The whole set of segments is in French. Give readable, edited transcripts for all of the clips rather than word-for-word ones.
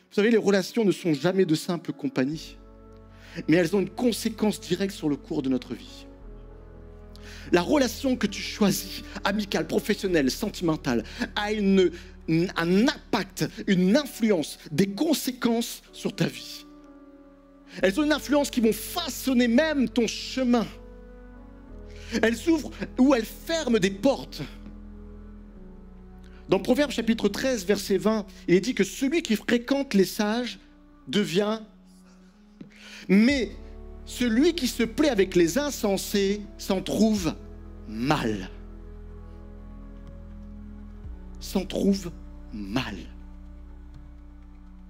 Vous savez, les relations ne sont jamais de simple compagnie, mais elles ont une conséquence directe sur le cours de notre vie. La relation que tu choisis, amicale, professionnelle, sentimentale, a un impact, une influence, des conséquences sur ta vie. Elles ont une influence qui vont façonner même ton chemin. Elles ouvrent ou elles ferment des portes. Dans Proverbes chapitre 13, verset 20, il est dit que celui qui fréquente les sages devient... Mais celui qui se plaît avec les insensés s'en trouve mal. S'en trouve mal.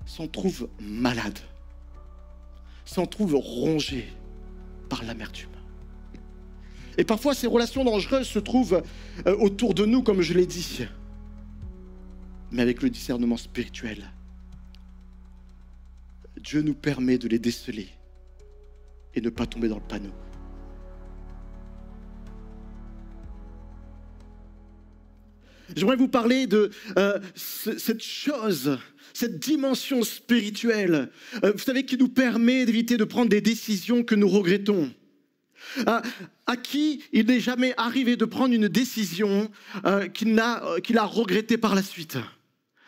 S'en trouve malade. S'en trouve rongé par l'amertume. Et parfois, ces relations dangereuses se trouvent autour de nous, comme je l'ai dit. Mais avec le discernement spirituel, Dieu nous permet de les déceler et ne pas tomber dans le panneau. J'aimerais vous parler de cette chose, cette dimension spirituelle, vous savez, qui nous permet d'éviter de prendre des décisions que nous regrettons. À qui il n'est jamais arrivé de prendre une décision qu'il a regrettée par la suite?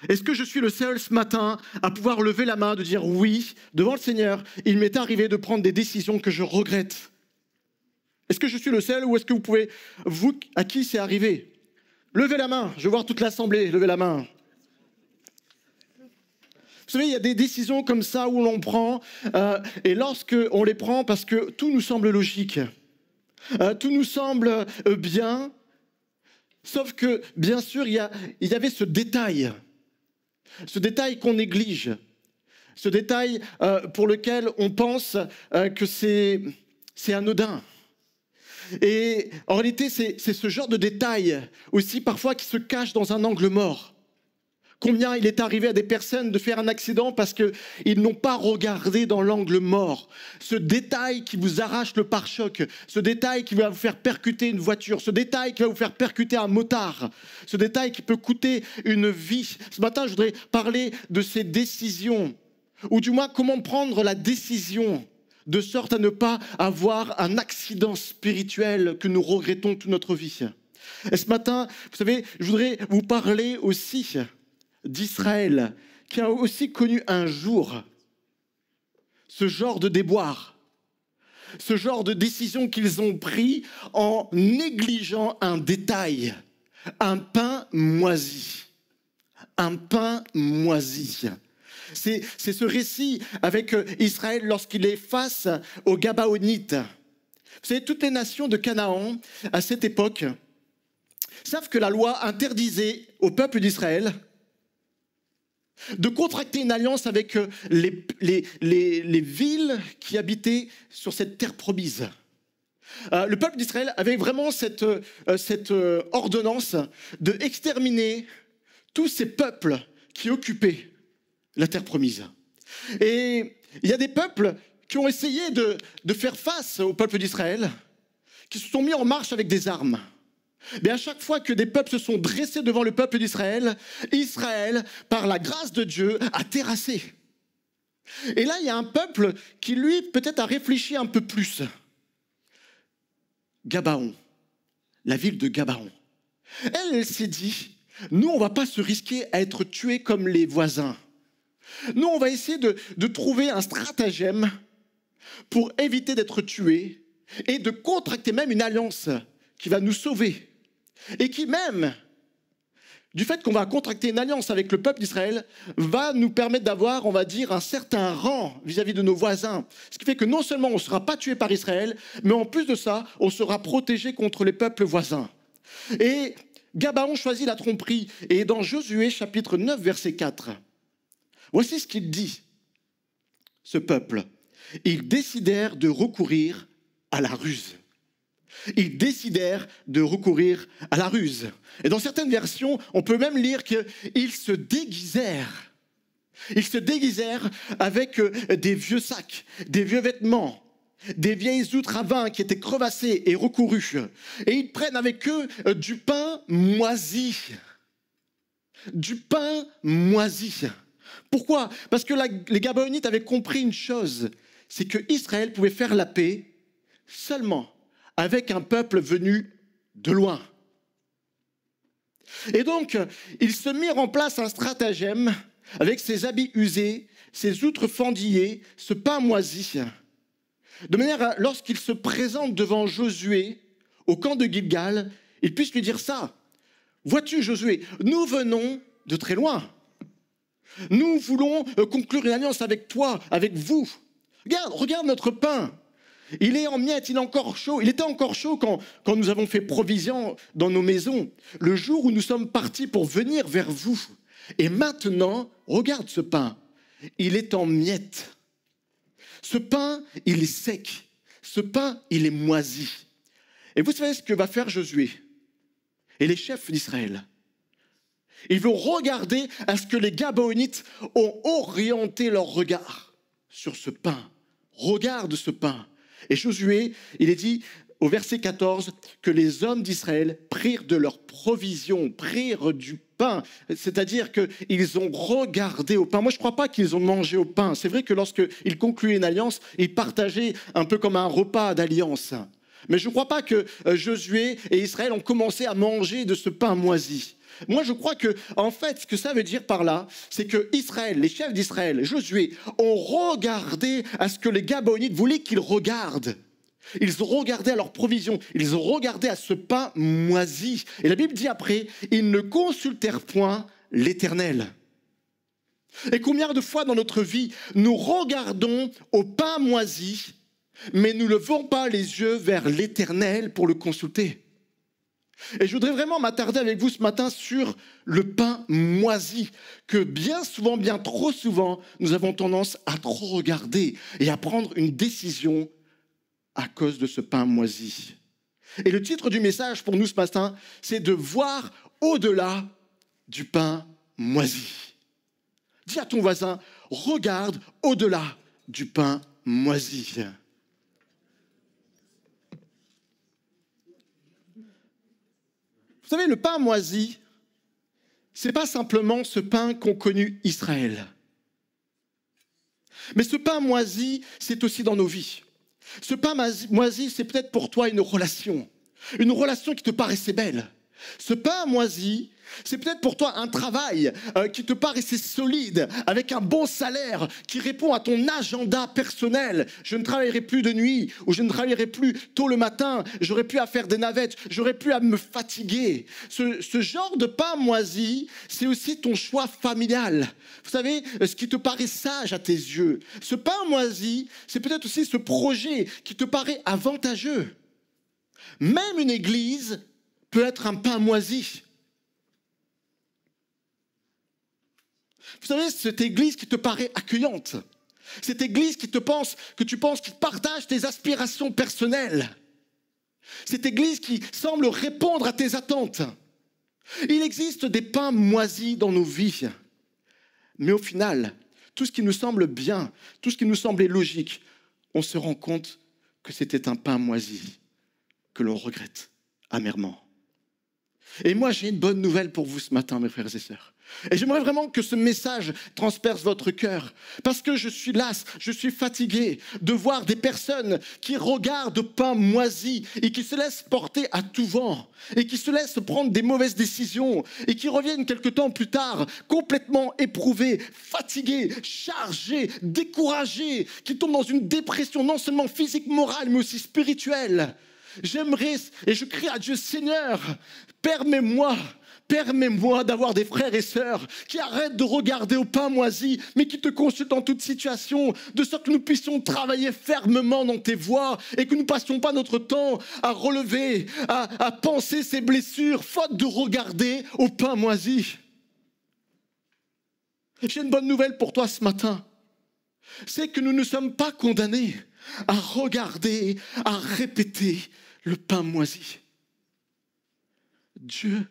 Est-ce que je suis le seul ce matin à pouvoir lever la main, de dire oui, devant le Seigneur, il m'est arrivé de prendre des décisions que je regrette? Est-ce que je suis le seul ou est-ce que vous pouvez, vous, à qui c'est arrivé? Levez la main, je veux voir toute l'assemblée, levez la main. Vous savez, il y a des décisions comme ça où l'on prend, et lorsque on les prend, parce que tout nous semble logique, tout nous semble bien, sauf que, bien sûr, il y avait ce détail qu'on néglige, ce détail pour lequel on pense que c'est anodin. Et en réalité, c'est ce genre de détail aussi parfois qui se cache dans un angle mort. Combien il est arrivé à des personnes de faire un accident parce qu'ils n'ont pas regardé dans l'angle mort. Ce détail qui vous arrache le pare-choc, ce détail qui va vous faire percuter une voiture, ce détail qui va vous faire percuter un motard, ce détail qui peut coûter une vie. Ce matin, je voudrais parler de ces décisions, ou du moins comment prendre la décision de sorte à ne pas avoir un accident spirituel que nous regrettons toute notre vie. Et ce matin, vous savez, je voudrais vous parler aussi d'Israël, qui a aussi connu un jour ce genre de déboire, ce genre de décision qu'ils ont pris en négligeant un détail, un pain moisi. Un pain moisi. C'est ce récit avec Israël lorsqu'il est face aux Gabaonites. Vous savez, toutes les nations de Canaan, à cette époque, savent que la loi interdisait au peuple d'Israël de contracter une alliance avec les villes qui habitaient sur cette terre promise. Le peuple d'Israël avait vraiment cette ordonnance de exterminer tous ces peuples qui occupaient la terre promise. Et il y a des peuples qui ont essayé de faire face au peuple d'Israël, qui se sont mis en marche avec des armes. Mais à chaque fois que des peuples se sont dressés devant le peuple d'Israël, Israël, par la grâce de Dieu, a terrassé. Et là, il y a un peuple qui, lui, peut-être a réfléchi un peu plus. Gabaon, la ville de Gabaon. Elle s'est dit, nous, on ne va pas se risquer à être tués comme les voisins. Nous, on va essayer de trouver un stratagème pour éviter d'être tués et de contracter même une alliance qui va nous sauver. Et qui même, du fait qu'on va contracter une alliance avec le peuple d'Israël, va nous permettre d'avoir, on va dire, un certain rang vis-à-vis de nos voisins. Ce qui fait que non seulement on ne sera pas tué par Israël, mais en plus de ça, on sera protégé contre les peuples voisins. Et Gabaon choisit la tromperie. Et dans Josué chapitre 9, verset 4, voici ce qu'il dit, ce peuple. Ils décidèrent de recourir à la ruse. Ils décidèrent de recourir à la ruse. Et dans certaines versions, on peut même lire qu'ils se déguisèrent. Ils se déguisèrent avec des vieux sacs, des vieux vêtements, des vieilles outres à vin qui étaient crevassées et recourues. Et ils prennent avec eux du pain moisi. Du pain moisi. Pourquoi? Parce que les Gabaonites avaient compris une chose, c'est que Israël pouvait faire la paix seulement avec un peuple venu de loin. Et donc, ils se mirent en place un stratagème avec ses habits usés, ses outres fendillées, ce pain moisi, de manière à, lorsqu'il se présente devant Josué au camp de Gilgal, il puisse lui dire ça. Vois-tu, Josué, nous venons de très loin. Nous voulons conclure une alliance avec toi, avec vous. Regarde notre pain. Il est en miettes, il est encore chaud. Il était encore chaud quand nous avons fait provision dans nos maisons, le jour où nous sommes partis pour venir vers vous. Et maintenant, regarde ce pain. Il est en miettes. Ce pain, il est sec. Ce pain, il est moisi. Et vous savez ce que va faire Josué et les chefs d'Israël? Ils vont regarder à ce que les Gabaonites ont orienté leur regard sur ce pain. Regarde ce pain. Et Josué, il est dit au verset 14 que les hommes d'Israël prirent de leur provision, prirent du pain. C'est-à-dire qu'ils ont regardé au pain. Moi, je ne crois pas qu'ils ont mangé au pain. C'est vrai que lorsqu'ils concluaient une alliance, ils partageaient un peu comme un repas d'alliance. Mais je ne crois pas que Josué et Israël ont commencé à manger de ce pain moisi. Moi, je crois que, en fait, ce que ça veut dire par là, c'est que Israël, les chefs d'Israël, Josué, ont regardé à ce que les Gabaonites voulaient qu'ils regardent. Ils ont regardé à leurs provisions, ils ont regardé à ce pain moisi. Et la Bible dit après, ils ne consultèrent point l'Éternel. Et combien de fois dans notre vie, nous regardons au pain moisi, mais nous ne levons pas les yeux vers l'Éternel pour le consulter. Et je voudrais vraiment m'attarder avec vous ce matin sur le pain moisi, que bien souvent, bien trop souvent, nous avons tendance à trop regarder et à prendre une décision à cause de ce pain moisi. Et le titre du message pour nous ce matin, c'est de voir au-delà du pain moisi. Dis à ton voisin, regarde au-delà du pain moisi. Vous savez, le pain moisi, ce n'est pas simplement ce pain qu'ont connu Israël. Mais ce pain moisi, c'est aussi dans nos vies. Ce pain moisi, c'est peut-être pour toi une relation qui te paraissait belle. Ce pain moisi, c'est peut-être pour toi un travail qui te paraissait solide, avec un bon salaire, qui répond à ton agenda personnel. Je ne travaillerai plus de nuit, ou je ne travaillerai plus tôt le matin, j'aurai plus à faire des navettes, j'aurai plus à me fatiguer. Ce genre de pain moisi, c'est aussi ton choix familial. Vous savez, ce qui te paraît sage à tes yeux. Ce pain moisi, c'est peut-être aussi ce projet qui te paraît avantageux. Même une église peut être un pain moisi. Vous savez, cette église qui te paraît accueillante, cette église que tu penses qui partage tes aspirations personnelles, cette église qui semble répondre à tes attentes. Il existe des pains moisis dans nos vies, mais au final, tout ce qui nous semble bien, tout ce qui nous semblait logique, on se rend compte que c'était un pain moisi que l'on regrette amèrement. Et moi, j'ai une bonne nouvelle pour vous ce matin, mes frères et sœurs. Et j'aimerais vraiment que ce message transperce votre cœur, parce que je suis las, je suis fatigué de voir des personnes qui regardent au pain moisi et qui se laissent porter à tout vent et qui se laissent prendre des mauvaises décisions et qui reviennent quelque temps plus tard complètement éprouvés, fatigués, chargés, découragés, qui tombent dans une dépression non seulement physique, morale, mais aussi spirituelle. J'aimerais, et je crie à Dieu, Seigneur, permets-moi d'avoir des frères et sœurs qui arrêtent de regarder au pain moisi, mais qui te consultent en toute situation, de sorte que nous puissions travailler fermement dans tes voies et que nous ne passions pas notre temps à relever, à penser ces blessures, faute de regarder au pain moisi. J'ai une bonne nouvelle pour toi ce matin. C'est que nous ne sommes pas condamnés à regarder, à répéter le pain moisi. Dieu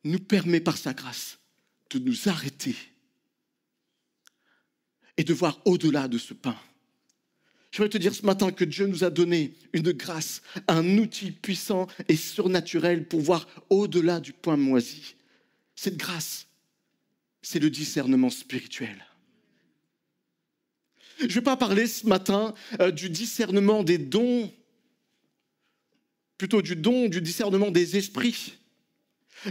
nous permet par sa grâce de nous arrêter et de voir au-delà de ce pain. Je voudrais te dire ce matin que Dieu nous a donné une grâce, un outil puissant et surnaturel pour voir au-delà du pain moisi. Cette grâce, c'est le discernement spirituel. Je ne vais pas parler ce matin du discernement des dons, plutôt du discernement des esprits.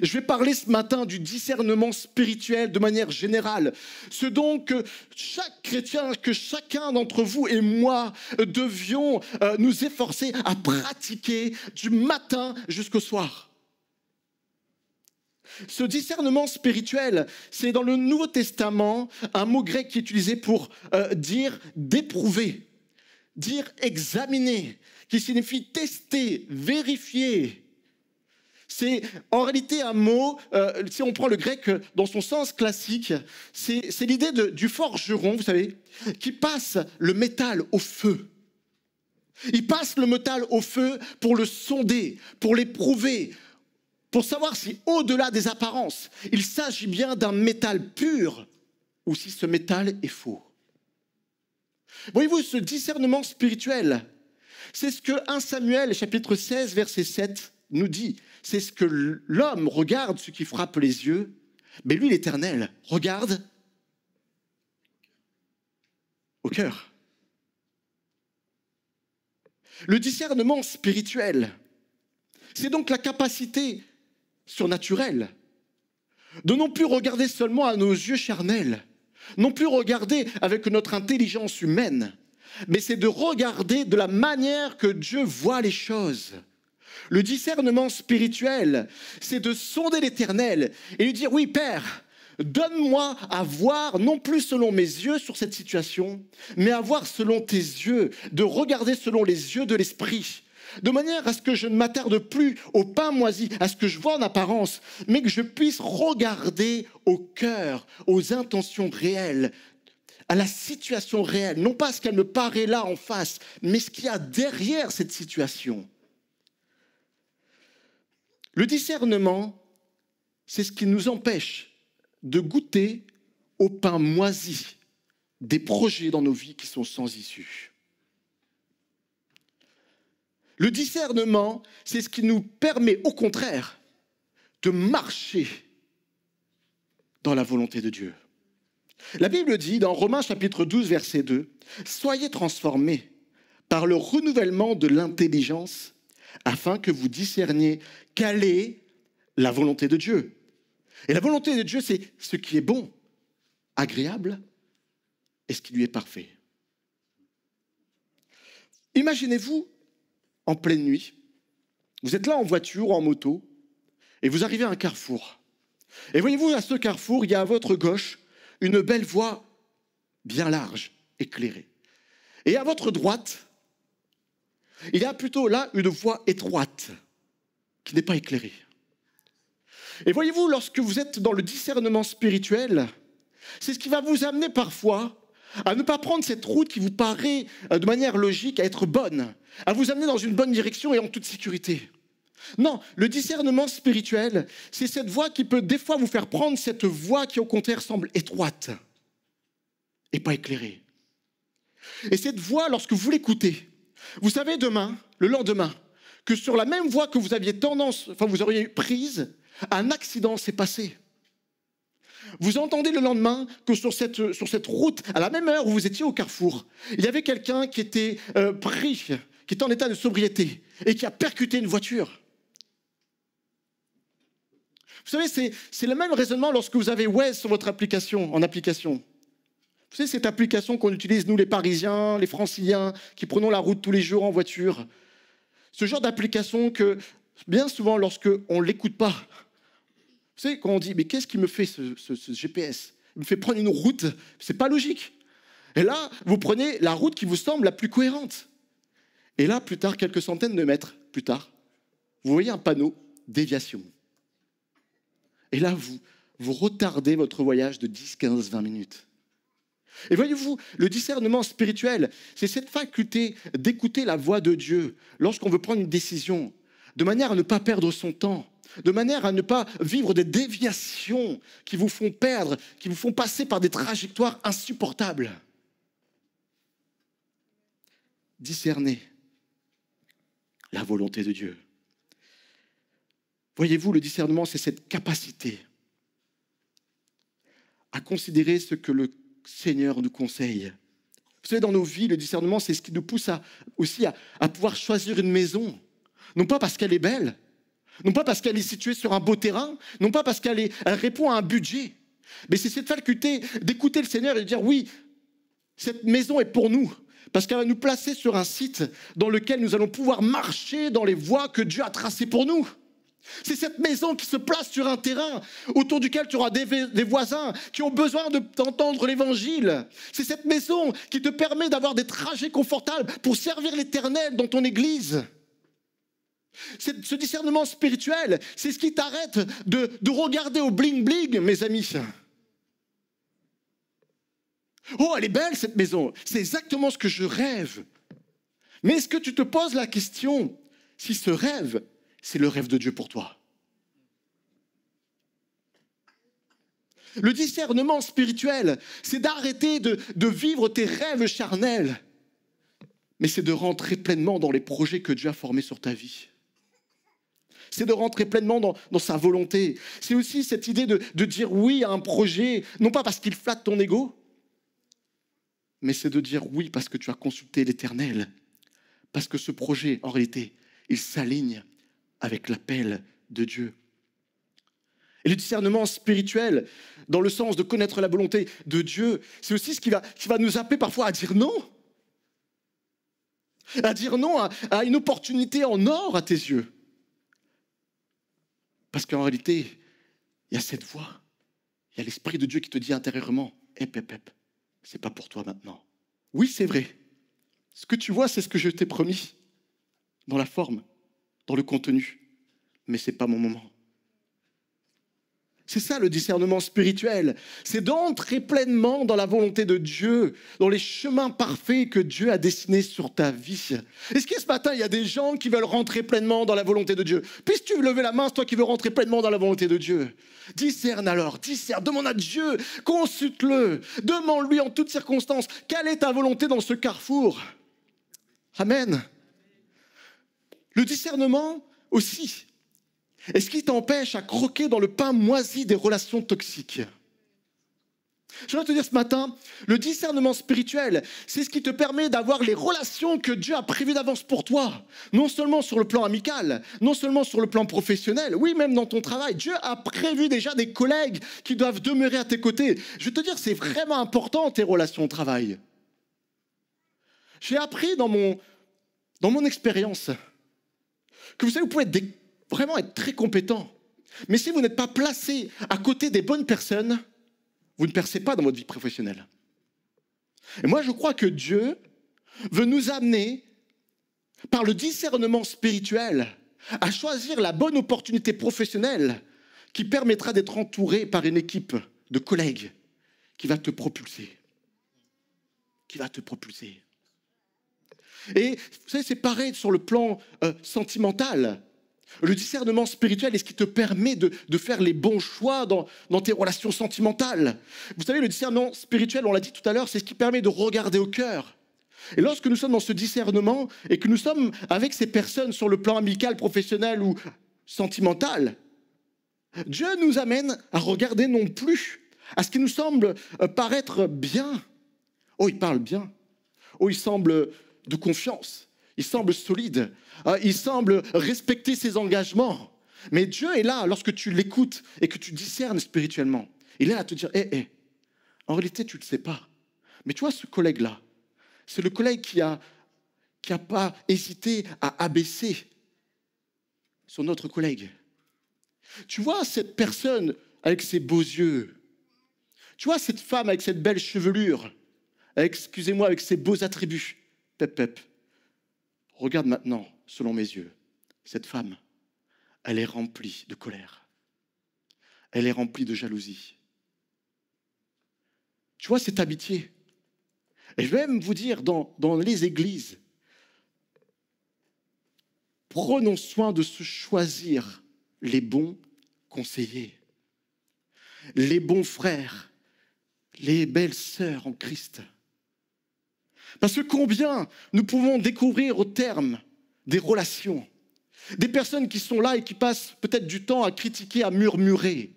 Je vais parler ce matin du discernement spirituel de manière générale. Ce dont que chaque chrétien, que chacun d'entre vous et moi devions nous efforcer à pratiquer du matin jusqu'au soir. Ce discernement spirituel, c'est dans le Nouveau Testament un mot grec qui est utilisé pour dire d'éprouver, dire examiner, qui signifie tester, vérifier. C'est en réalité un mot, si on prend le grec dans son sens classique, c'est l'idée du forgeron, vous savez, qui passe le métal au feu. Il passe le métal au feu pour le sonder, pour l'éprouver, pour savoir si au-delà des apparences, il s'agit bien d'un métal pur ou si ce métal est faux. Voyez-vous, ce discernement spirituel, c'est ce que 1 Samuel, chapitre 16, verset 7, nous dit. C'est ce que l'homme regarde, ce qui frappe les yeux, mais lui, l'Éternel, regarde au cœur. Le discernement spirituel, c'est donc la capacité surnaturelle de non plus regarder seulement à nos yeux charnels, non plus regarder avec notre intelligence humaine, mais c'est de regarder de la manière que Dieu voit les choses. Le discernement spirituel, c'est de sonder l'Éternel et lui dire, oui Père, donne-moi à voir non plus selon mes yeux sur cette situation, mais à voir selon tes yeux, de regarder selon les yeux de l'Esprit, de manière à ce que je ne m'attarde plus au pain moisi, à ce que je vois en apparence, mais que je puisse regarder au cœur, aux intentions réelles, à la situation réelle, non pas ce qu'elle me paraît là en face, mais ce qu'il y a derrière cette situation. Le discernement, c'est ce qui nous empêche de goûter au pain moisi des projets dans nos vies qui sont sans issue. Le discernement, c'est ce qui nous permet au contraire de marcher dans la volonté de Dieu. La Bible dit dans Romains chapitre 12, verset 2, « Soyez transformés par le renouvellement de l'intelligence afin que vous discerniez quelle est la volonté de Dieu. » Et la volonté de Dieu, c'est ce qui est bon, agréable et ce qui lui est parfait. Imaginez-vous en pleine nuit, vous êtes là en voiture ou en moto et vous arrivez à un carrefour. Et voyez-vous, à ce carrefour, il y a à votre gauche une belle voie bien large, éclairée. Et à votre droite, il y a plutôt là une voie étroite qui n'est pas éclairée. Et voyez-vous, lorsque vous êtes dans le discernement spirituel, c'est ce qui va vous amener parfois à ne pas prendre cette route qui vous paraît de manière logique à être bonne, à vous amener dans une bonne direction et en toute sécurité. Non, le discernement spirituel, c'est cette voie qui peut des fois vous faire prendre cette voie qui au contraire semble étroite et pas éclairée. Et cette voie, lorsque vous l'écoutez, vous savez demain, le lendemain, que sur la même voie que vous aviez vous auriez prise, un accident s'est passé. Vous entendez le lendemain que sur cette route, à la même heure où vous étiez au carrefour, il y avait quelqu'un qui était pris, qui était en état de sobriété et qui a percuté une voiture. Vous savez, c'est le même raisonnement lorsque vous avez Waze sur votre application, en application. Vous savez, cette application qu'on utilise, nous les Parisiens, les Franciliens, qui prenons la route tous les jours en voiture. Ce genre d'application que, bien souvent, lorsqu'on ne l'écoute pas, vous savez, quand on dit, mais qu'est-ce qui me fait ce GPS? Il me fait prendre une route, c'est pas logique. Et là, vous prenez la route qui vous semble la plus cohérente. Et là, plus tard, quelques centaines de mètres plus tard, vous voyez un panneau déviation. Et là, vous retardez votre voyage de 10, 15, 20 minutes. Et voyez-vous, le discernement spirituel, c'est cette faculté d'écouter la voix de Dieu lorsqu'on veut prendre une décision, de manière à ne pas perdre son temps, de manière à ne pas vivre des déviations qui vous font perdre, qui vous font passer par des trajectoires insupportables. Discerner la volonté de Dieu. Voyez-vous, le discernement, c'est cette capacité à considérer ce que le Seigneur nous conseille. Vous savez, dans nos vies, le discernement, c'est ce qui nous pousse aussi à pouvoir choisir une maison. Non pas parce qu'elle est belle, non pas parce qu'elle est située sur un beau terrain, non pas parce qu'elle répond à un budget, mais c'est cette faculté d'écouter le Seigneur et de dire oui, cette maison est pour nous, parce qu'elle va nous placer sur un site dans lequel nous allons pouvoir marcher dans les voies que Dieu a tracées pour nous. C'est cette maison qui se place sur un terrain autour duquel tu auras des voisins qui ont besoin d'entendre l'évangile. C'est cette maison qui te permet d'avoir des trajets confortables pour servir l'Éternel dans ton église. Ce discernement spirituel, c'est ce qui t'arrête de regarder au bling-bling, mes amis. Oh, elle est belle cette maison, c'est exactement ce que je rêve. Mais est-ce que tu te poses la question si ce rêve, c'est le rêve de Dieu pour toi? Le discernement spirituel, c'est d'arrêter de vivre tes rêves charnels, mais c'est de rentrer pleinement dans les projets que Dieu a formés sur ta vie. C'est de rentrer pleinement dans sa volonté. C'est aussi cette idée de dire oui à un projet, non pas parce qu'il flatte ton ego, mais c'est de dire oui parce que tu as consulté l'Éternel. Parce que ce projet, en réalité, il s'aligne avec l'appel de Dieu. Et le discernement spirituel, dans le sens de connaître la volonté de Dieu, c'est aussi ce qui va nous appeler parfois à dire non. À dire non à une opportunité en or à tes yeux. Parce qu'en réalité, il y a cette voix. Il y a l'Esprit de Dieu qui te dit intérieurement, c'est pas pour toi maintenant. Oui, c'est vrai. Ce que tu vois, c'est ce que je t'ai promis. Dans la forme, dans le contenu. Mais c'est pas mon moment. C'est ça le discernement spirituel. C'est d'entrer pleinement dans la volonté de Dieu, dans les chemins parfaits que Dieu a dessinés sur ta vie. Est-ce que ce matin, il y a des gens qui veulent rentrer pleinement dans la volonté de Dieu? Puisses-tu lever la main, toi qui veux rentrer pleinement dans la volonté de Dieu? Discerne alors, discerne, demande à Dieu, consulte-le, demande-lui en toutes circonstances, quelle est ta volonté dans ce carrefour? Amen. Le discernement aussi. Et ce qui t'empêche à croquer dans le pain moisi des relations toxiques. Je voudrais te dire ce matin, le discernement spirituel, c'est ce qui te permet d'avoir les relations que Dieu a prévues d'avance pour toi. Non seulement sur le plan amical, non seulement sur le plan professionnel, oui, même dans ton travail. Dieu a prévu déjà des collègues qui doivent demeurer à tes côtés. Je veux te dire, c'est vraiment important tes relations au travail. J'ai appris dans mon expérience que vous savez, vous pouvez vraiment être très compétent. Mais si vous n'êtes pas placé à côté des bonnes personnes, vous ne percez pas dans votre vie professionnelle. Et moi, je crois que Dieu veut nous amener, par le discernement spirituel, à choisir la bonne opportunité professionnelle qui permettra d'être entouré par une équipe de collègues qui va te propulser. Qui va te propulser. Et vous savez, c'est pareil sur le plan sentimental. Le discernement spirituel est ce qui te permet de faire les bons choix dans tes relations sentimentales. Vous savez, le discernement spirituel, on l'a dit tout à l'heure, c'est ce qui permet de regarder au cœur. Et lorsque nous sommes dans ce discernement et que nous sommes avec ces personnes sur le plan amical, professionnel ou sentimental, Dieu nous amène à regarder non plus à ce qui nous semble paraître bien. Oh, il parle bien. Oh, il semble de confiance. Il semble solide, il semble respecter ses engagements. Mais Dieu est là lorsque tu l'écoutes et que tu discernes spirituellement. Il est là à te dire, en réalité, tu ne le sais pas. Mais tu vois, ce collègue-là, c'est le collègue qui a pas hésité à abaisser son autre collègue. Tu vois cette personne avec ses beaux yeux. Tu vois cette femme avec cette belle chevelure, avec ses beaux attributs. Pep. Regarde maintenant, selon mes yeux, cette femme, elle est remplie de colère. Elle est remplie de jalousie. Tu vois cette amitié. Et je vais même vous dire, dans les églises, prenons soin de se choisir les bons conseillers, les bons frères, les belles sœurs en Christ. Parce que combien nous pouvons découvrir au terme des relations, des personnes qui sont là et qui passent peut-être du temps à critiquer, à murmurer.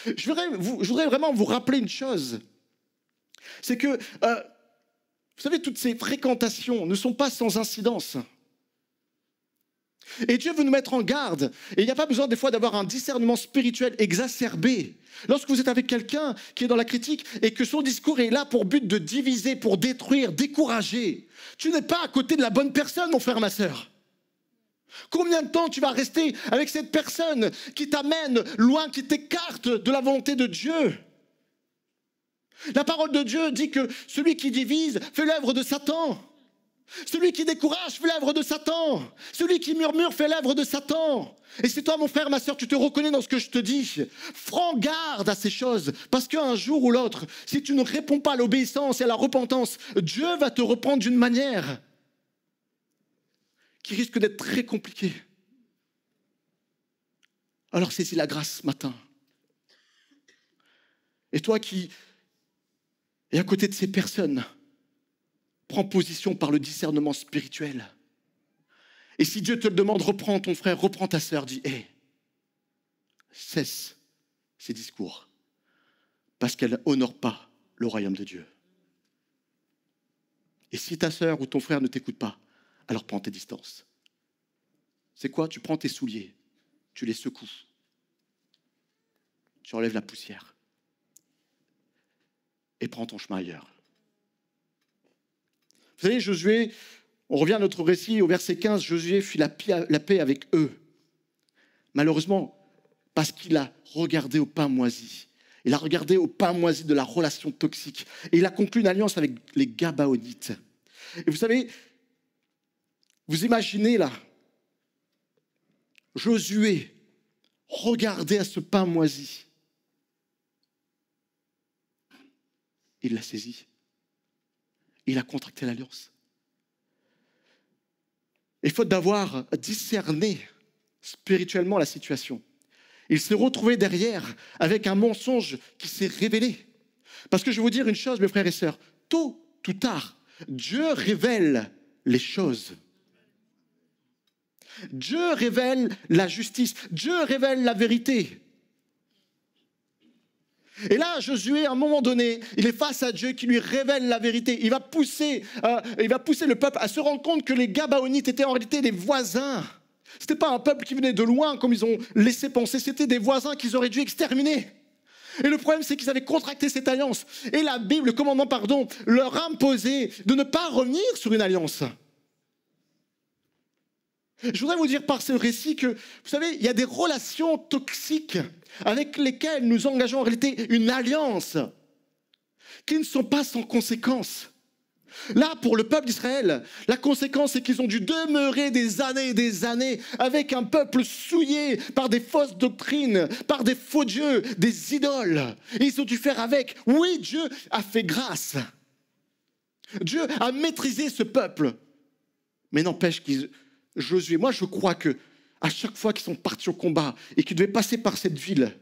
Je voudrais vraiment vous rappeler une chose. C'est que, vous savez, toutes ces fréquentations ne sont pas sans incidence. Et Dieu veut nous mettre en garde. Et il n'y a pas besoin des fois d'avoir un discernement spirituel exacerbé. Lorsque vous êtes avec quelqu'un qui est dans la critique et que son discours est là pour but de diviser, pour détruire, décourager, tu n'es pas à côté de la bonne personne, mon frère, ma sœur. Combien de temps tu vas rester avec cette personne qui t'amène loin, qui t'écarte de la volonté de Dieu? La parole de Dieu dit que celui qui divise fait l'œuvre de Satan. Celui qui décourage fait l'œuvre de Satan. Celui qui murmure fait l'œuvre de Satan. Et c'est toi, mon frère, ma soeur, tu te reconnais dans ce que je te dis. Prends garde à ces choses, parce qu'un jour ou l'autre, si tu ne réponds pas à l'obéissance et à la repentance, Dieu va te reprendre d'une manière qui risque d'être très compliquée. Alors saisis la grâce ce matin. Et toi qui es à côté de ces personnes, prends position par le discernement spirituel. Et si Dieu te le demande, reprends ton frère, reprends ta sœur, dis, hé, cesse ces discours, parce qu'elle n'honore pas le royaume de Dieu. Et si ta sœur ou ton frère ne t'écoute pas, alors prends tes distances. C'est quoi? Tu prends tes souliers, tu les secoues, tu enlèves la poussière et prends ton chemin ailleurs. Vous savez, Josué, on revient à notre récit au verset 15, Josué fit la paix avec eux. Malheureusement, parce qu'il a regardé au pain moisi. Il a regardé au pain moisi de la relation toxique. Et il a conclu une alliance avec les Gabaonites. Et vous savez, vous imaginez là, Josué, regardez à ce pain moisi. Il l'a saisi. Il a contracté l'alliance. Et faute d'avoir discerné spirituellement la situation, il s'est retrouvé derrière avec un mensonge qui s'est révélé. Parce que je vais vous dire une chose, mes frères et sœurs, tôt ou tard, Dieu révèle les choses. Dieu révèle la justice. Dieu révèle la vérité. Et là, Josué, à un moment donné, il est face à Dieu qui lui révèle la vérité. Il va pousser le peuple à se rendre compte que les Gabaonites étaient en réalité des voisins. Ce n'était pas un peuple qui venait de loin, comme ils ont laissé penser. C'était des voisins qu'ils auraient dû exterminer. Et le problème, c'est qu'ils avaient contracté cette alliance. Et la Bible, le commandement, leur imposait de ne pas revenir sur une alliance. Je voudrais vous dire par ce récit que, vous savez, il y a des relations toxiques avec lesquelles nous engageons en réalité une alliance qui ne sont pas sans conséquences. Là, pour le peuple d'Israël, la conséquence, c'est qu'ils ont dû demeurer des années et des années avec un peuple souillé par des fausses doctrines, par des faux dieux, des idoles. Et ils ont dû faire avec. Oui, Dieu a fait grâce. Dieu a maîtrisé ce peuple. Mais n'empêche qu'ils... Josué, moi je crois que à chaque fois qu'ils sont partis au combat et qu'ils devaient passer par cette ville,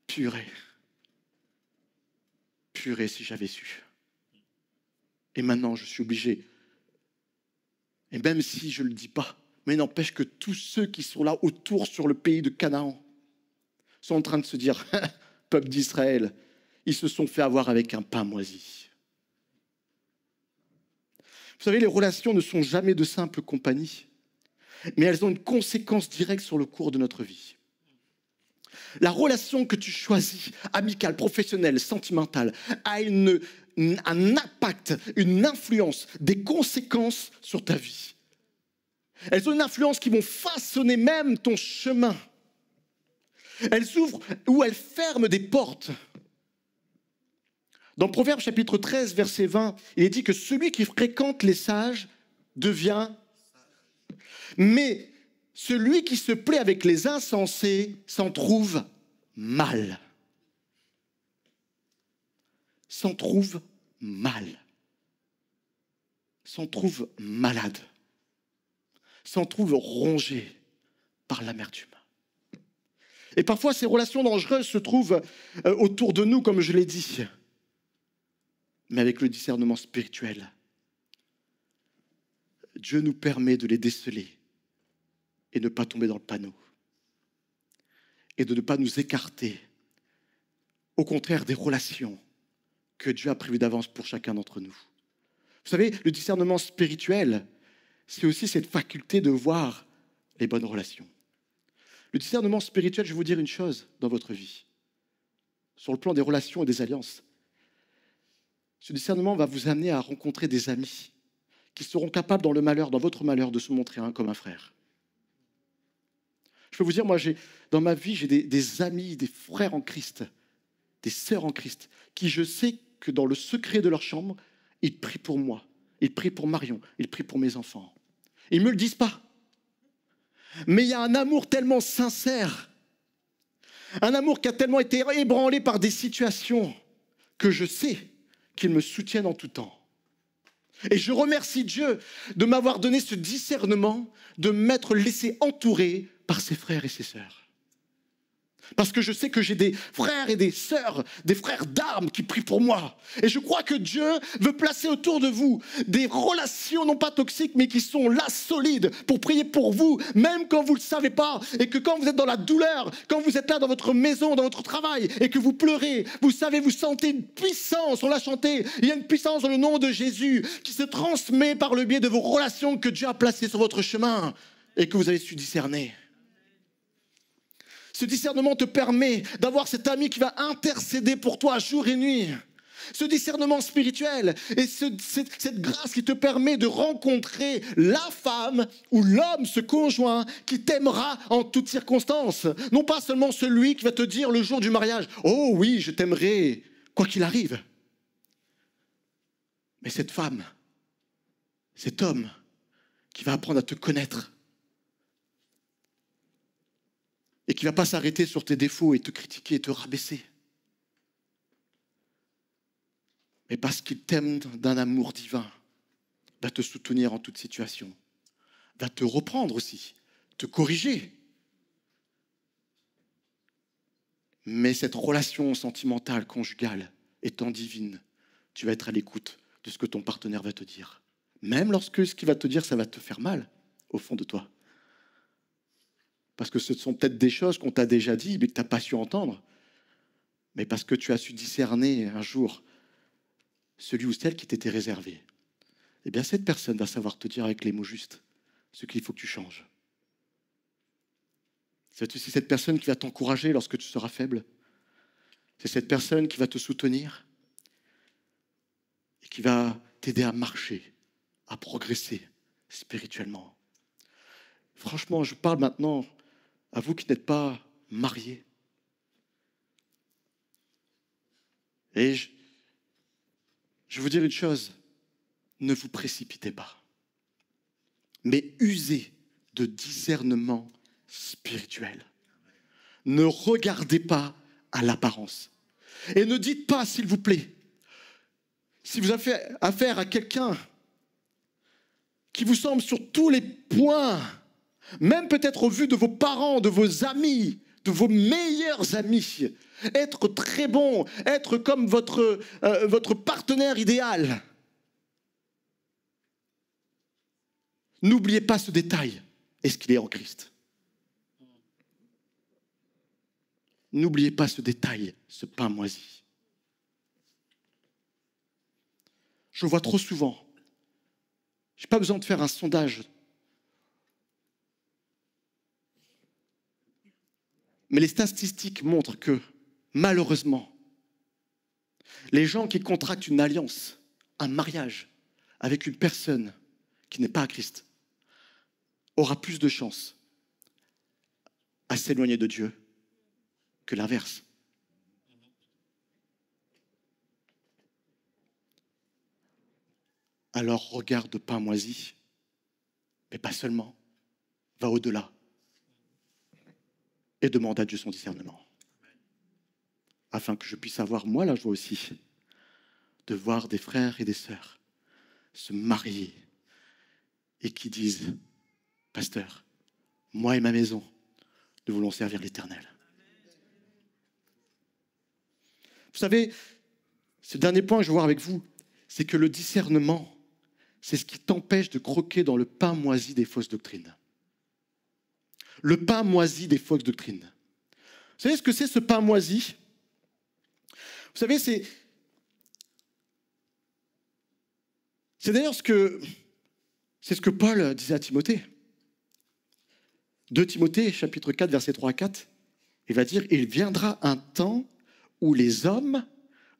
purée si j'avais su. Et maintenant je suis obligé, et même si je ne le dis pas, mais n'empêche que tous ceux qui sont là autour sur le pays de Canaan sont en train de se dire, peuple d'Israël, ils se sont fait avoir avec un pain moisi. Vous savez, les relations ne sont jamais de simple compagnie, mais elles ont une conséquence directe sur le cours de notre vie. La relation que tu choisis, amicale, professionnelle, sentimentale, a un impact, une influence, des conséquences sur ta vie. Elles ont une influence qui vont façonner même ton chemin. Elles ouvrent ou elles ferment des portes. Dans Proverbe chapitre 13, verset 20, il est dit que celui qui fréquente les sages devient... Mais celui qui se plaît avec les insensés s'en trouve mal. S'en trouve mal. S'en trouve malade. S'en trouve rongé par l'amertume. Et parfois, ces relations dangereuses se trouvent autour de nous, comme je l'ai dit. Mais avec le discernement spirituel, Dieu nous permet de les déceler et de ne pas tomber dans le panneau. Et de ne pas nous écarter au contraire des relations que Dieu a prévues d'avance pour chacun d'entre nous. Vous savez, le discernement spirituel, c'est aussi cette faculté de voir les bonnes relations. Le discernement spirituel, je vais vous dire une chose dans votre vie, sur le plan des relations et des alliances. Ce discernement va vous amener à rencontrer des amis qui seront capables dans le malheur, dans votre malheur, de se montrer un comme un frère. Je peux vous dire, moi, dans ma vie, j'ai des amis, des frères en Christ, des sœurs en Christ, qui je sais que dans le secret de leur chambre, ils prient pour moi, ils prient pour Marion, ils prient pour mes enfants. Ils ne me le disent pas. Mais il y a un amour tellement sincère, un amour qui a tellement été ébranlé par des situations que je sais qu'ils me soutiennent en tout temps. Et je remercie Dieu de m'avoir donné ce discernement, de m'être laissé entourer par ses frères et ses sœurs. Parce que je sais que j'ai des frères et des sœurs, des frères d'armes qui prient pour moi. Et je crois que Dieu veut placer autour de vous des relations non pas toxiques, mais qui sont là, solides, pour prier pour vous, même quand vous ne le savez pas. Et que quand vous êtes dans la douleur, quand vous êtes là dans votre maison, dans votre travail, et que vous pleurez, vous savez, vous sentez une puissance, on l'a chanté, il y a une puissance dans le nom de Jésus qui se transmet par le biais de vos relations que Dieu a placées sur votre chemin et que vous avez su discerner. Ce discernement te permet d'avoir cet ami qui va intercéder pour toi jour et nuit. Ce discernement spirituel et cette grâce qui te permet de rencontrer la femme ou l'homme, ce conjoint, qui t'aimera en toutes circonstances. Non pas seulement celui qui va te dire le jour du mariage « Oh oui, je t'aimerai, quoi qu'il arrive ». Mais cette femme, cet homme qui va apprendre à te connaître, et qui ne va pas s'arrêter sur tes défauts et te critiquer et te rabaisser. Mais parce qu'il t'aime d'un amour divin, va te soutenir en toute situation, va te reprendre aussi, te corriger. Mais cette relation sentimentale, conjugale, étant divine, tu vas être à l'écoute de ce que ton partenaire va te dire. Même lorsque ce qu'il va te dire, ça va te faire mal, au fond de toi. Parce que ce sont peut-être des choses qu'on t'a déjà dit, mais que tu n'as pas su entendre. Mais parce que tu as su discerner un jour celui ou celle qui t'était réservé. Eh bien, cette personne va savoir te dire avec les mots justes ce qu'il faut que tu changes. C'est aussi cette personne qui va t'encourager lorsque tu seras faible. C'est cette personne qui va te soutenir et qui va t'aider à marcher, à progresser spirituellement. Franchement, je parle maintenant à vous qui n'êtes pas mariés. Et je vais vous dire une chose, ne vous précipitez pas, mais usez de discernement spirituel. Ne regardez pas à l'apparence. Et ne dites pas, s'il vous plaît, si vous avez affaire à quelqu'un qui vous semble sur tous les points, même peut-être au vu de vos parents, de vos amis, de vos meilleurs amis, être très bon, être comme votre partenaire idéal. N'oubliez pas ce détail. Est-ce qu'il est en Christ? N'oubliez pas ce détail, ce pain moisi. Je vois trop souvent. Je n'ai pas besoin de faire un sondage. Mais les statistiques montrent que, malheureusement, les gens qui contractent une alliance, un mariage, avec une personne qui n'est pas à Christ, aura plus de chances à s'éloigner de Dieu que l'inverse. Alors regarde pain moisi, mais pas seulement, va au-delà et demande à Dieu son discernement, afin que je puisse avoir, moi, la joie aussi, de voir des frères et des sœurs se marier et qui disent, pasteur, moi et ma maison, nous voulons servir l'Éternel. Vous savez, ce dernier point que je veux voir avec vous, c'est que le discernement, c'est ce qui t'empêche de croquer dans le pain moisi des fausses doctrines. Le pain moisi des fausses doctrines. Vous savez ce que c'est, ce pain moisi? Vous savez, c'est d'ailleurs ce que Paul disait à Timothée. 2 Timothée, chapitre 4, versets 3 à 4, il va dire « Il viendra un temps où les hommes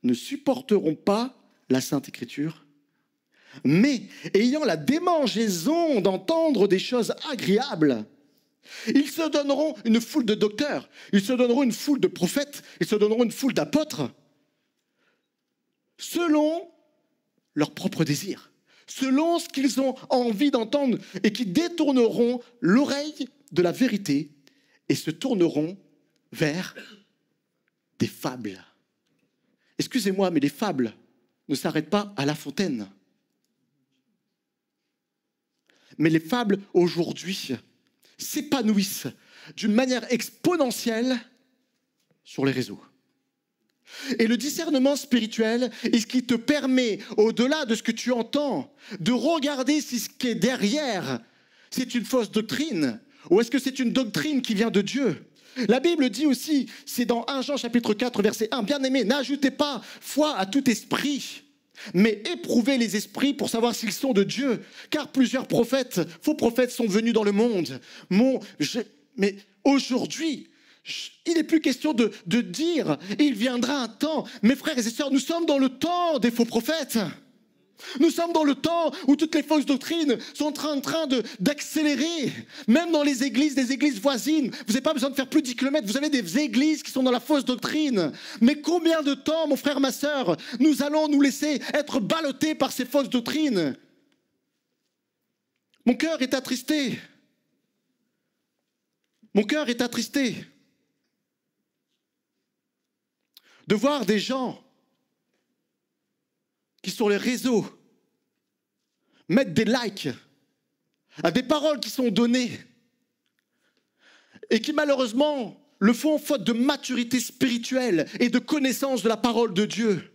ne supporteront pas la Sainte Écriture, mais ayant la démangeaison d'entendre des choses agréables, ils se donneront une foule de docteurs, ils se donneront une foule de prophètes, ils se donneront une foule d'apôtres, selon leur propre désir, selon ce qu'ils ont envie d'entendre, et qui détourneront l'oreille de la vérité et se tourneront vers des fables. » Excusez-moi, mais les fables ne s'arrêtent pas à La Fontaine. Mais les fables, aujourd'hui, s'épanouissent d'une manière exponentielle sur les réseaux. Et le discernement spirituel est ce qui te permet, au-delà de ce que tu entends, de regarder si ce qui est derrière, c'est une fausse doctrine, ou est-ce que c'est une doctrine qui vient de Dieu. La Bible dit aussi, c'est dans 1 Jean chapitre 4, verset 1, « Bien-aimés, n'ajoutez pas foi à tout esprit, mais éprouvez les esprits pour savoir s'ils sont de Dieu, car plusieurs prophètes, faux prophètes sont venus dans le monde. » Mais aujourd'hui, il n'est plus question de dire « il viendra un temps ». Mes frères et sœurs, nous sommes dans le temps des faux prophètes. Nous sommes dans le temps où toutes les fausses doctrines sont en train d'accélérer. Même dans les églises, des églises voisines, vous n'avez pas besoin de faire plus de 10 km, vous avez des églises qui sont dans la fausse doctrine. Mais combien de temps, mon frère, ma sœur, nous allons nous laisser être ballottés par ces fausses doctrines? Mon cœur est attristé. Mon cœur est attristé de voir des gens qui sur les réseaux mettent des likes à des paroles qui sont données et qui malheureusement le font faute de maturité spirituelle et de connaissance de la parole de Dieu.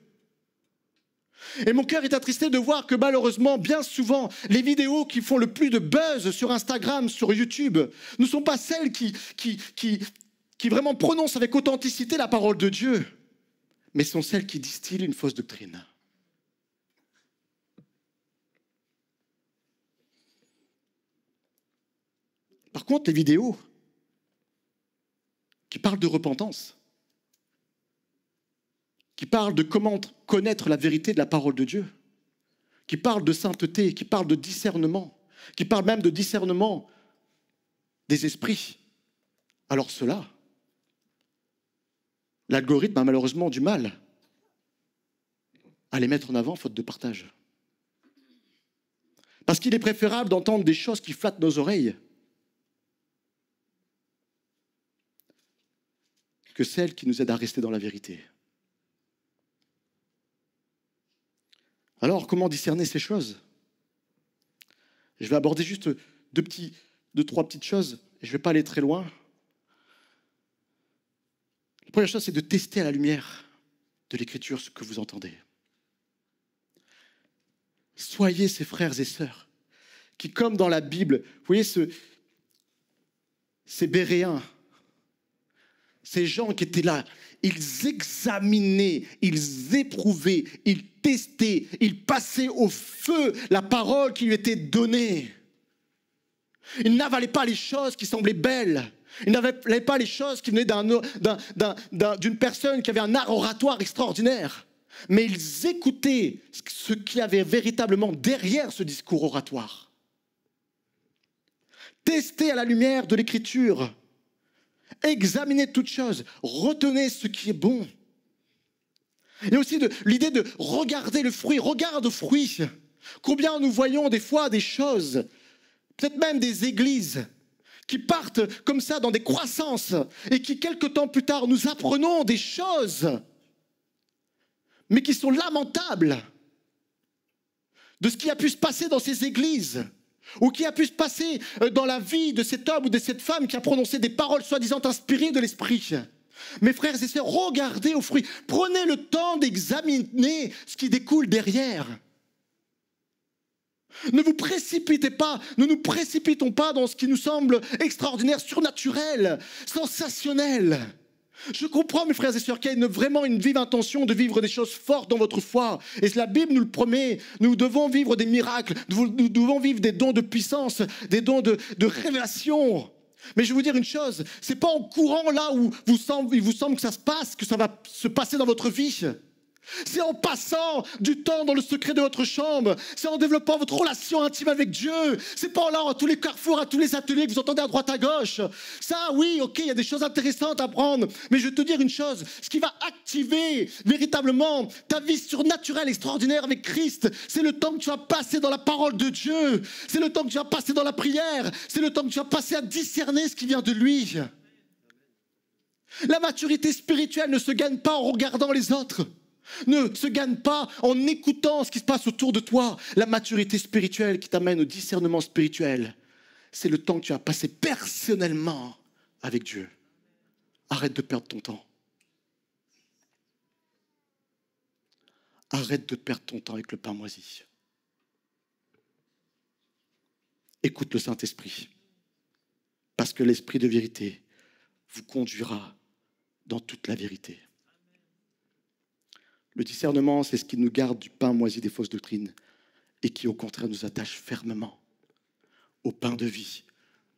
Et mon cœur est attristé de voir que malheureusement, bien souvent, les vidéos qui font le plus de buzz sur Instagram, sur YouTube, ne sont pas celles qui vraiment prononcent avec authenticité la parole de Dieu, mais sont celles qui distillent une fausse doctrine. Par contre, les vidéos qui parlent de repentance, qui parlent de comment connaître la vérité de la parole de Dieu, qui parlent de sainteté, qui parlent de discernement, qui parlent même de discernement des esprits, alors cela, l'algorithme a malheureusement du mal à les mettre en avant faute de partage. Parce qu'il est préférable d'entendre des choses qui flattent nos oreilles que celles qui nous aident à rester dans la vérité. Alors, comment discerner ces choses? Je vais aborder juste deux, trois petites choses, et je ne vais pas aller très loin. La première chose, c'est de tester à la lumière de l'Écriture ce que vous entendez. Soyez ces frères et sœurs qui, comme dans la Bible, vous voyez ces Béréens, ces gens qui étaient là, ils examinaient, ils éprouvaient, ils testaient, ils passaient au feu la parole qui lui était donnée. Ils n'avalaient pas les choses qui semblaient belles. Ils n'avalaient pas les choses qui venaient d'une personne qui avait un art oratoire extraordinaire. Mais ils écoutaient ce qu'il y avait véritablement derrière ce discours oratoire. Testez à la lumière de l'Écriture. Examinez toutes choses, retenez ce qui est bon. Il y a aussi l'idée de regarder le fruit, regarde au fruit. Combien nous voyons des fois des choses, peut-être même des églises, qui partent comme ça dans des croissances et qui, quelque temps plus tard, nous apprenons des choses, mais qui sont lamentables de ce qui a pu se passer dans ces églises. Ou qui a pu se passer dans la vie de cet homme ou de cette femme qui a prononcé des paroles soi-disant inspirées de l'esprit. Mes frères et sœurs, regardez aux fruits. Prenez le temps d'examiner ce qui découle derrière. Ne vous précipitez pas, ne nous précipitons pas dans ce qui nous semble extraordinaire, surnaturel, sensationnel. Je comprends, mes frères et sœurs, qu'il y a vraiment une vive intention de vivre des choses fortes dans votre foi. Et la Bible nous le promet. Nous devons vivre des miracles. Nous devons vivre des dons de puissance, des dons de révélation. Mais je vais vous dire une chose, c'est pas en courant là où il vous semble que ça se passe, que ça va se passer dans votre vie. C'est en passant du temps dans le secret de votre chambre. C'est en développant votre relation intime avec Dieu. C'est pas en allant à tous les carrefours, à tous les ateliers que vous entendez à droite à gauche. Ça, oui, ok, il y a des choses intéressantes à prendre. Mais je vais te dire une chose, ce qui va activer véritablement ta vie surnaturelle extraordinaire avec Christ, c'est le temps que tu vas passer dans la parole de Dieu. C'est le temps que tu vas passer dans la prière. C'est le temps que tu vas passer à discerner ce qui vient de lui. La maturité spirituelle ne se gagne pas en regardant les autres. Ne se gagne pas en écoutant ce qui se passe autour de toi. La maturité spirituelle qui t'amène au discernement spirituel, c'est le temps que tu as passé personnellement avec Dieu. Arrête de perdre ton temps. Arrête de perdre ton temps avec le pain moisi. Écoute le Saint-Esprit. Parce que l'Esprit de vérité vous conduira dans toute la vérité. Le discernement, c'est ce qui nous garde du pain moisi des fausses doctrines et qui, au contraire, nous attache fermement au pain de vie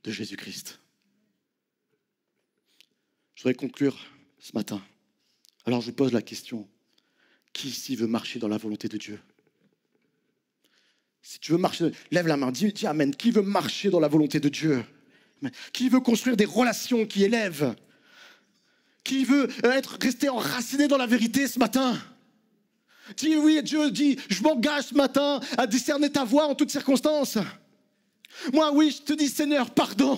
de Jésus-Christ. Je voudrais conclure ce matin. Alors, je vous pose la question. Qui ici veut marcher dans la volonté de Dieu? Si tu veux marcher, lève la main, dis Amen. Qui veut marcher dans la volonté de Dieu? Qui veut construire des relations qui élèvent? Qui veut rester enraciné dans la vérité ce matin? Dis oui, Dieu dit, je m'engage ce matin à discerner ta voix en toutes circonstances. Moi, oui, je te dis, Seigneur, pardon.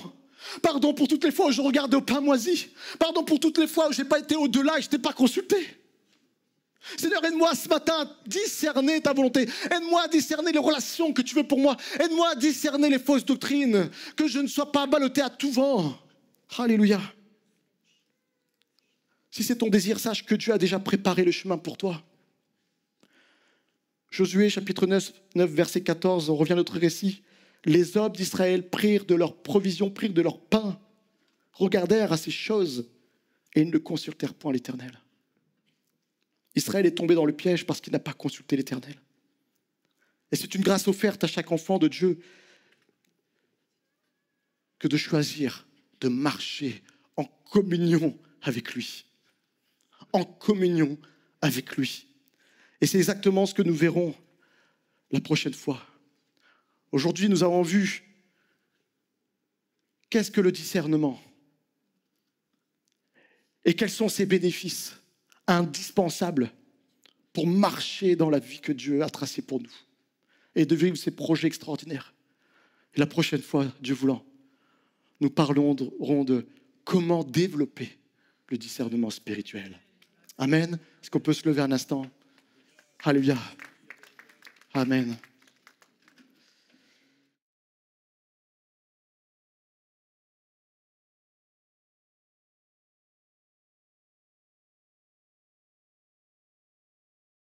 Pardon pour toutes les fois où je regardais au pain moisi. Pardon pour toutes les fois où je n'ai pas été au-delà et je ne t'ai pas consulté. Seigneur, aide-moi ce matin à discerner ta volonté. Aide-moi à discerner les relations que tu veux pour moi. Aide-moi à discerner les fausses doctrines. Que je ne sois pas ballotté à tout vent. Alléluia. Si c'est ton désir, sache que Dieu a déjà préparé le chemin pour toi. Josué, chapitre 9, verset 14, on revient à notre récit. Les hommes d'Israël prirent de leur provision, prirent de leur pain, regardèrent à ces choses et ils ne consultèrent point l'Éternel. Israël est tombé dans le piège parce qu'il n'a pas consulté l'Éternel. Et c'est une grâce offerte à chaque enfant de Dieu que de choisir de marcher en communion avec lui. En communion avec lui. Et c'est exactement ce que nous verrons la prochaine fois. Aujourd'hui, nous avons vu qu'est-ce que le discernement et quels sont ses bénéfices indispensables pour marcher dans la vie que Dieu a tracée pour nous et de vivre ses projets extraordinaires. Et la prochaine fois, Dieu voulant, nous parlerons de comment développer le discernement spirituel. Amen. Est-ce qu'on peut se lever un instant? Alléluia. Amen.